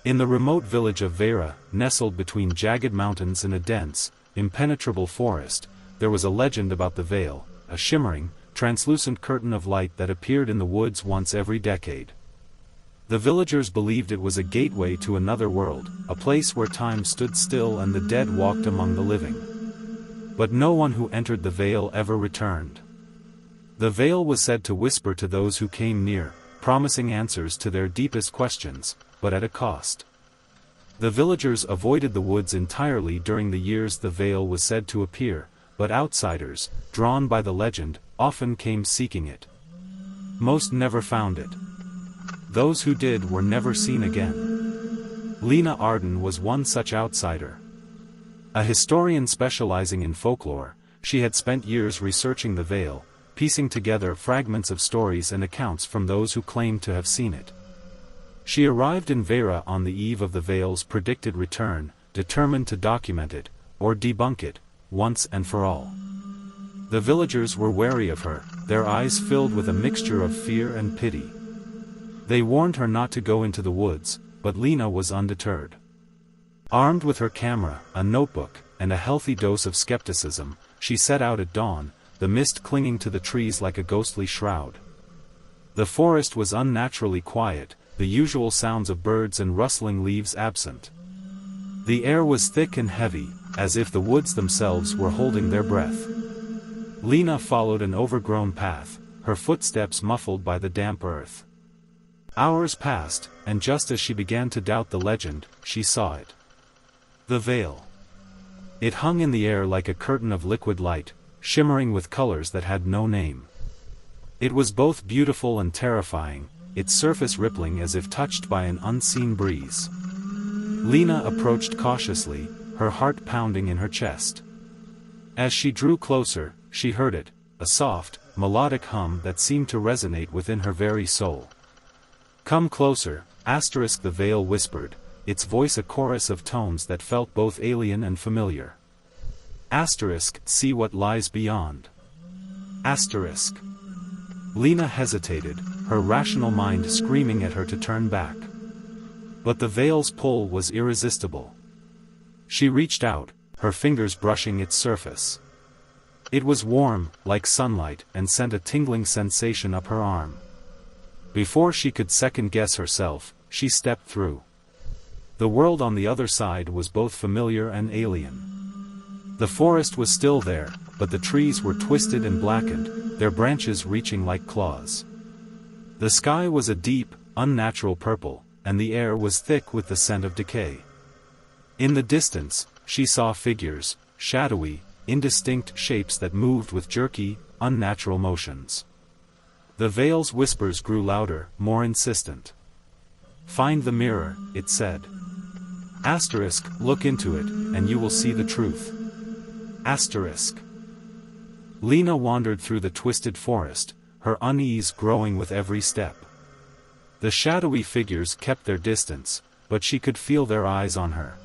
In the remote village of Vera, nestled between jagged mountains in a dense, impenetrable forest, there was a legend about the veil, a shimmering, translucent curtain of light that appeared in the woods once every decade. The villagers believed it was a gateway to another world, a place where time stood still and the dead walked among the living. But no one who entered the veil ever returned. The veil was said to whisper to those who came near, promising answers to their deepest questions, but at a cost. The villagers avoided the woods entirely during the years the veil was said to appear, but outsiders, drawn by the legend, often came seeking it. Most never found it. Those who did were never seen again. Lena Arden was one such outsider. A historian specializing in folklore, she had spent years researching the veil, piecing together fragments of stories and accounts from those who claimed to have seen it. She arrived in Vera on the eve of the veil's predicted return, determined to document it, or debunk it, once and for all. The villagers were wary of her, their eyes filled with a mixture of fear and pity. They warned her not to go into the woods, but Lena was undeterred. Armed with her camera, a notebook, and a healthy dose of skepticism, she set out at dawn, the mist clinging to the trees like a ghostly shroud. The forest was unnaturally quiet, the usual sounds of birds and rustling leaves absent. The air was thick and heavy, as if the woods themselves were holding their breath. Lena followed an overgrown path, her footsteps muffled by the damp earth. Hours passed, and just as she began to doubt the legend, she saw it. The veil. It hung in the air like a curtain of liquid light, shimmering with colors that had no name. It was both beautiful and terrifying, its surface rippling as if touched by an unseen breeze. Lena approached cautiously, her heart pounding in her chest. As she drew closer, she heard it, a soft, melodic hum that seemed to resonate within her very soul. "Come closer," the veil whispered, its voice a chorus of tones that felt both alien and familiar. "See what lies beyond." Lena hesitated, her rational mind screaming at her to turn back. But the veil's pull was irresistible. She reached out, her fingers brushing its surface. It was warm, like sunlight, and sent a tingling sensation up her arm. Before she could second-guess herself, she stepped through. The world on the other side was both familiar and alien. The forest was still there, but the trees were twisted and blackened, their branches reaching like claws. The sky was a deep, unnatural purple, and the air was thick with the scent of decay. In the distance, she saw figures, shadowy, indistinct shapes that moved with jerky, unnatural motions. The veil's whispers grew louder, more insistent. "Find the mirror," it said. Look into it, and you will see the truth. Lena wandered through the twisted forest, her unease growing with every step. The shadowy figures kept their distance, but she could feel their eyes on her.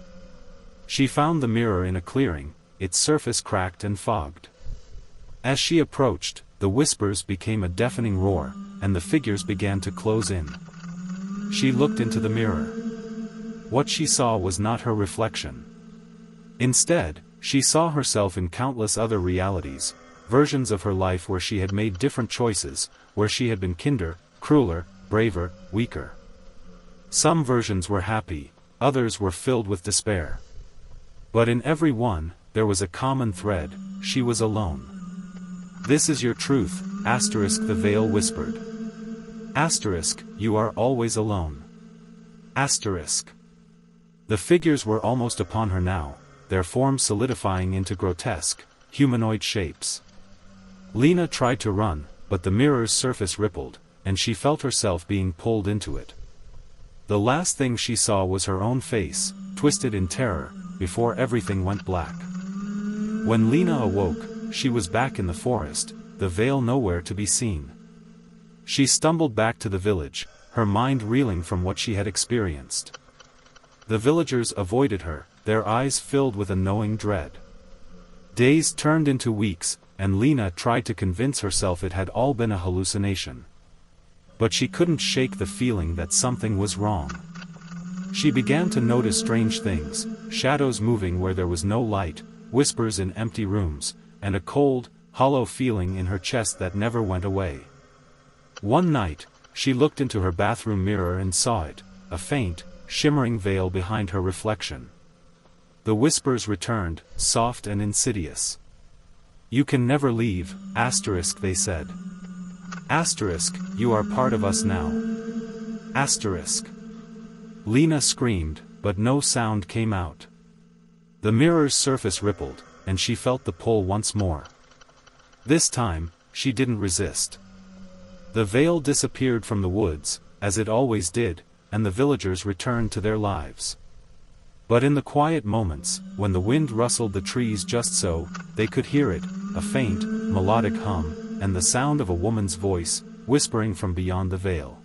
She found the mirror in a clearing, its surface cracked and fogged. As she approached, the whispers became a deafening roar, and the figures began to close in. She looked into the mirror. What she saw was not her reflection. Instead, she saw herself in countless other realities, versions of her life where she had made different choices, where she had been kinder, crueler, braver, weaker. Some versions were happy, others were filled with despair. But in every one, there was a common thread: she was alone. "This is your truth," the veil whispered. You are always alone. The figures were almost upon her now, their forms solidifying into grotesque, humanoid shapes. Lena tried to run, but the mirror's surface rippled, and she felt herself being pulled into it. The last thing she saw was her own face, twisted in terror, before everything went black. When Lena awoke, she was back in the forest, the veil nowhere to be seen. She stumbled back to the village, her mind reeling from what she had experienced. The villagers avoided her, their eyes filled with a knowing dread. Days turned into weeks, and Lena tried to convince herself it had all been a hallucination. But she couldn't shake the feeling that something was wrong. She began to notice strange things, shadows moving where there was no light, whispers in empty rooms, and a cold, hollow feeling in her chest that never went away. One night, she looked into her bathroom mirror and saw it, a faint, shimmering veil behind her reflection. The whispers returned, soft and insidious. "You can never leave, asterisk," they said. Asterisk, "You are part of us now." Asterisk. Lena screamed, but no sound came out. The mirror's surface rippled, and she felt the pull once more. This time, she didn't resist. The veil disappeared from the woods, as it always did, and the villagers returned to their lives. But in the quiet moments, when the wind rustled the trees just so, they could hear it, a faint, melodic hum, and the sound of a woman's voice, whispering from beyond the veil.